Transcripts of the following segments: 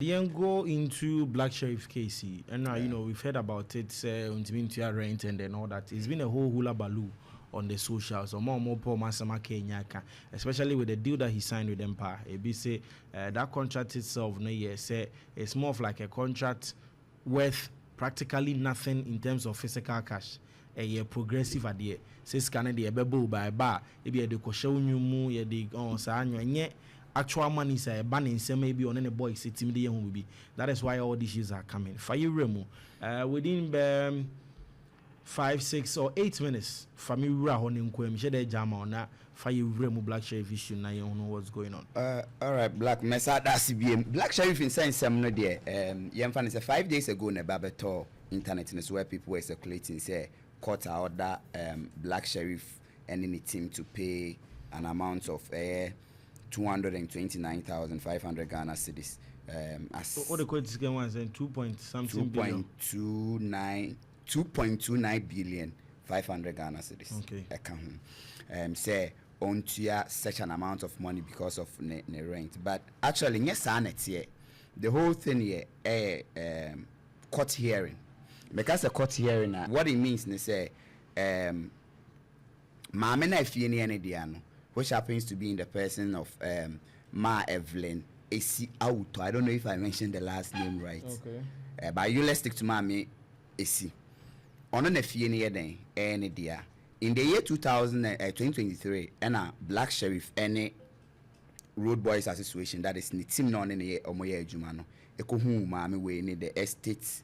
Then go into Black Sherif case, and now we've heard about it on rent and then all that. It's been a whole hula baloo on the socials. Or more Paul Masama Kenyaka, especially with the deal that he signed with Empire. It say that contract itself, say it's more of like a contract worth practically nothing in terms of physical cash. A progressive idea. Says Canada bebo by bar. If you had the kosho nyumu, you the on actual money say banning some maybe on any boy sitting the will be. That is why all these issues are coming. Fire remo within 5, 6 or 8 minutes. Family honing kwem shede jama on that fire remo Black Sherif issue. Now you know what's going on. All right, Black Mesa that's CBM. Black Sherif in sense some no there. Yemfan is 5 days ago na Babato internet is where people were circulating say court order Black Sherif and any team to pay an amount of 229,500 Ghana cedis. As what the court is going on saying 2.29 billion 500 Ghana cedis. Okay. Account. Say on to such an amount of money because of the rent. But actually, yes, the whole thing here court hearing. Because a court hearing, what it means is say Mamena Fieni and Diano, which happens to be in the person of Ma Evelyn Esi Auto. I don't know if I mentioned the last name right. Okay. But you let's stick to Mami Esi. On the Fieni any dia. In the year 2023, and Black Sherif any Road Boys Association that is team non in the year Omoye Jumano. Eko hu Mami we need the estates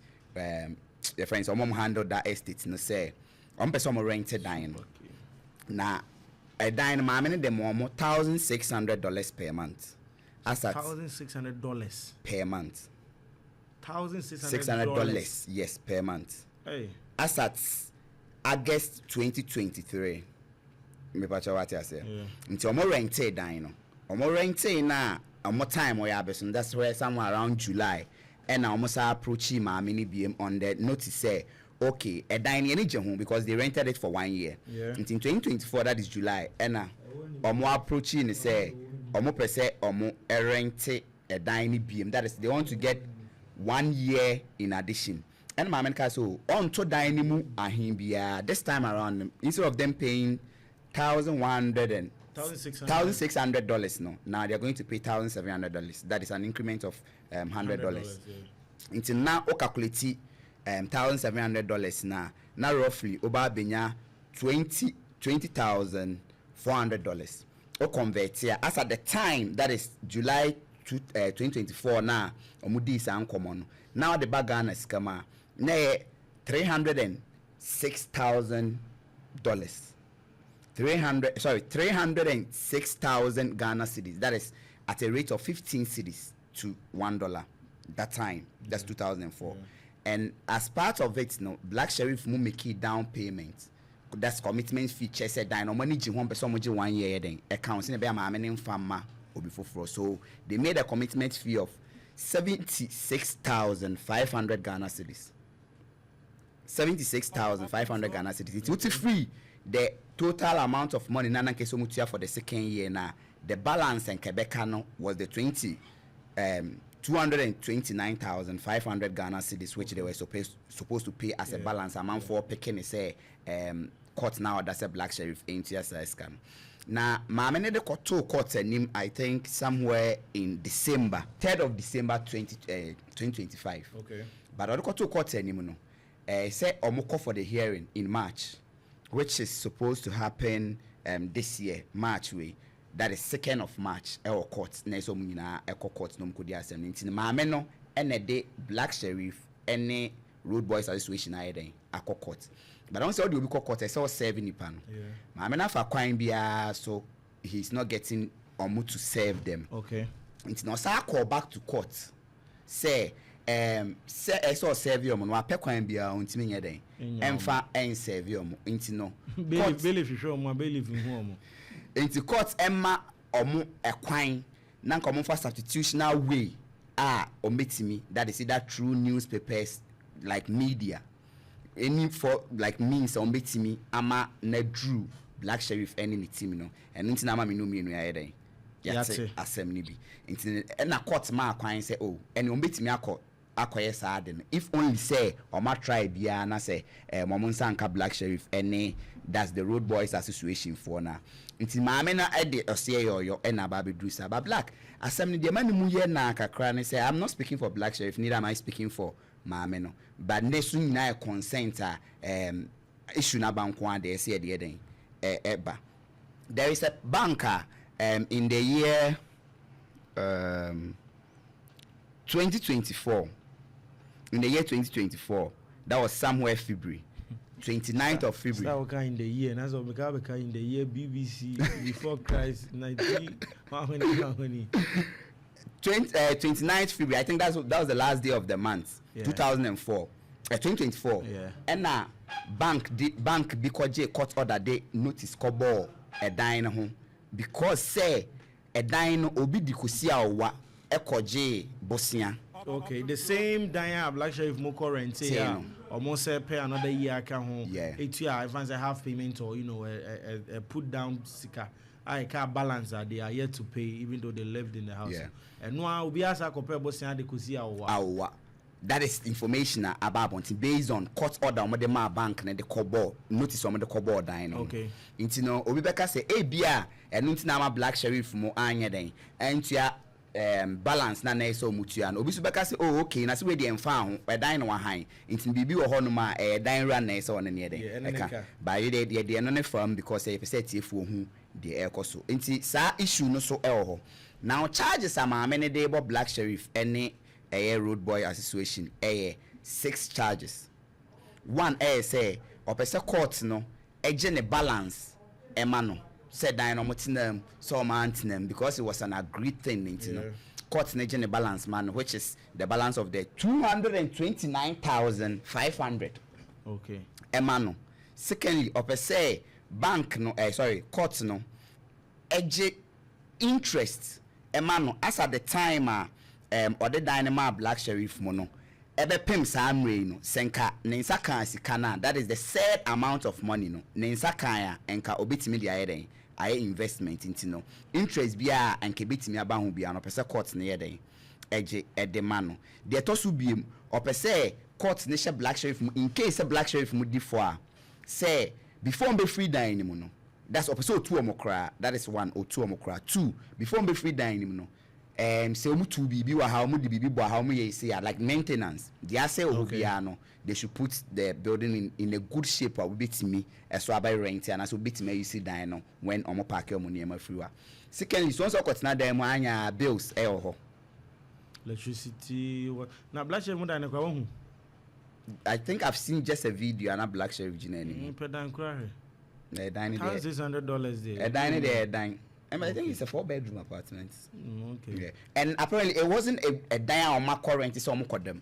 the friends or mom handle that estate no say on person rented dine. Now a dine mammy the more $1,600 per month. As at $1,600 per month. $1,600 yes per month. Hey. As at August 2023. Me pacha what I say. Until more rented dine. Or more rented now more time or yabeson that's where somewhere around July. And I almost approaching my mini BM on the notice say, okay, a dining home because they rented it for 1 year. Yeah. In 2024, that is July. And more approaching say, more per se, more rent a dining BM. That is, they want to get 1 year in addition. And my man so on to dining mu ahimbia this time around instead of them paying $1,600 no. Now they're going to pay $1,700. That is an increment of $100. Until now, o calculate $1,700 now. Now roughly over benya $20,400. O convert here as at the time that is July 2024 now. Omudi is uncommon. Now the bagana is come na $306,000. 306,000 Ghana cedis. That is at a rate of 15 cedis to $1. That time, that's 2004. And as part of it, Black Sherif will make it down payment. That's commitment feature said that no money one person 1 year then accounts in a bear farmer or before. So they made a commitment fee of 76,500 Ghana cedis. 76,500 Ghana cedis. It's free. The total amount of money Nana Kesomutia for the second year now, the balance in Quebecano was the 229,500 Ghana cedis, which they were supposed to pay as a balance amount for picking say court now that's a Black Sherif ain't yes scam. Now Mamene the court two courts and I think somewhere in December, 3rd of December 2025. Okay. But the court two courts and no say omoko for the hearing in March, which is supposed to happen this year, March way. That is 2nd of March. Our court, neso muna eco court no mkodi asem. Nti maameno ene de Black Sherif any Road Boys Association aiden ako court. But I don't say all the obi court I saw serving nipan. Yeah. Maamena fa kwan bia so he's not getting omu to serve them. Okay. Nti no sa call back to court. Say say I saw serve you no apɛ kwan bia ontimi nye den. Emfa en serve you nti no. Believe you show mo believe in who. Into court Emma omu ekwan na nka for substitutional way ometimi that is either through newspapers like media any for like means ometimi ama na drew Black Sherif any team no and nti na ama me no me no ya den yate asem ni bi nti na court ma kwan say oh ene o betimi akoye saade no if only say o ma try bia na say momo nsanka Black Sheriff ene that's the Road Boys Association for na nti maame na ede ose yoyo ena ba bedru sa ba Black asem ni de ma ni mu ye na kakra ne say I'm not speaking for Black Sheriff, neither am I speaking for maame no, but nesu nyina consent issue na banko ade say de den eba. There is a banker in the year 2024. In the year 2024, that was somewhere February, 29th of February. That in the year, and that's what we in the year BBC before Christ 19. How many? 29th February. I think that was the last day of the month. Yeah. 2024. Yeah. And now bank because court order they notice kobo a dine home because say a dine obi dikusia wa ekoje bosia. Okay, the same Diana Black Sheriff mo current say almost say pay another year account home. Yeah. It year advance a half payment or a put down sika. I can't balance that they are yet to pay even though they lived in the house. Yeah. And no we ask compare bosia de kusia wa. That is information about based on court order on the bank and the kobo notice on the kobo dine. Okay. Into no obibeka say bia and ntina Black Sheriff mo anya den and balance na so mutua no obi so beka say oh okay na se we dey emfa ho e dan no han ntin bibi wo ho no ma e dan run na so on ne den eka ba ye dey no ne from because e pese tiefu hu dey ekoso nti sa issue no so e ho now charges ama me ne dey bo Black Sheriff any Road Boy Association 6 charges. One say opese court no eje ne balance emano said I no motinam so mantinam because it was an agreed thing court eje ne balance man which is the balance of the 229,500. Okay. Emano. Secondly opese bank no court no eje interest emano as at the time or the dynama Black Sheriff mono ebe pem samre no senka nensa kan sika na that is the said amount of money no nensa kan ya enka obitimi dia yeden aye investment into no interest bia enka bitimi aba ho bia no pese court ne yeden eje edema no de tosu biem opese court ne she Black Sheriff in case Black Sheriff mu di for say before be free dine mu no that's opese two omokra that is one or two omokra two before be free dine mu no say omutu bibi wa ha omu di bibi bo ha omu ye say like maintenance they say obia no they should put the building in a good shape or bitimi so abai rent and so bitimi you see dan no when omo park omo niema free wa secondly so kwotena dan mu anya bills ho electricity na Black Sheriff mu dan ne kwa hu I think I've seen just a video and a Black Sheriff jina ni pedan kura he na dan ni $600 there dan there dan I think it's a 4-bedroom apartment. Okay. Yeah. And apparently it wasn't a dine on my current, it's almost them.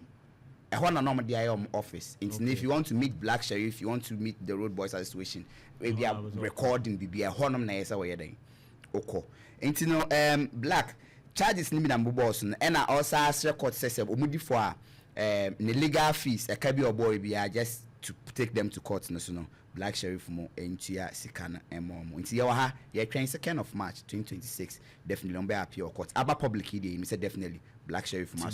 I want to know my office. Okay. If you want to meet Black Sheriff, if you want to meet the Road Boys Association, maybe I'm recording BB a honor na yesa way then. Okay. And Black charges limit and boss and I also ask record says omudi for legal fees a kabi or boy be just to take them to court no Black Sheriff mo entia sikana emo mo nti ya ha ya twen 2nd of March 2026 definitely on be appeal court aba public dey me say definitely Black Sheriff mo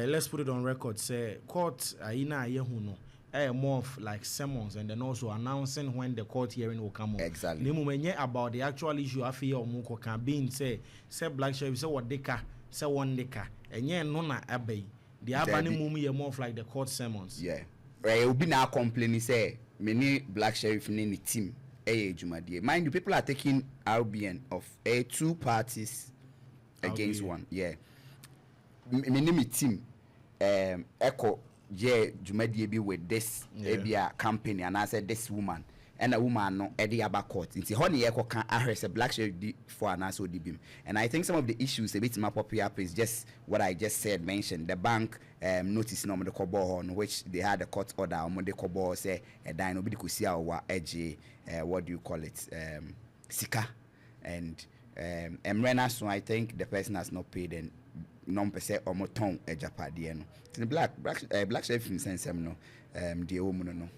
let's put it on record say court ina ye hu no more of like sermons and then also announcing when the court hearing will come on. Exactly. The moment about the actual issue I feel or can be say Black Sheriff say what deka say one deka and yeah no na abey the abani mumi more of like the court sermons. Yeah. Right, will be now complaining say many Black Sheriff in the team Jumadie. Mind you, people are taking RBN of 2 parties against one. Yeah. Many team echo Jumadie be with this company and I said this woman and a woman no Eddie Abacot. It's honey echo can a Black Sheriff for an answer dibim. And I think some of the issues a bit more popular is just what I just said mentioned. The bank notice no the kobo on which they had a court order on the kobo say a dine nobody could see our edgy what do you call it sika and Emrena, so I think the person has not paid and non-percent or more tongue a japadiano. Black Sheriff in sense no the woman no.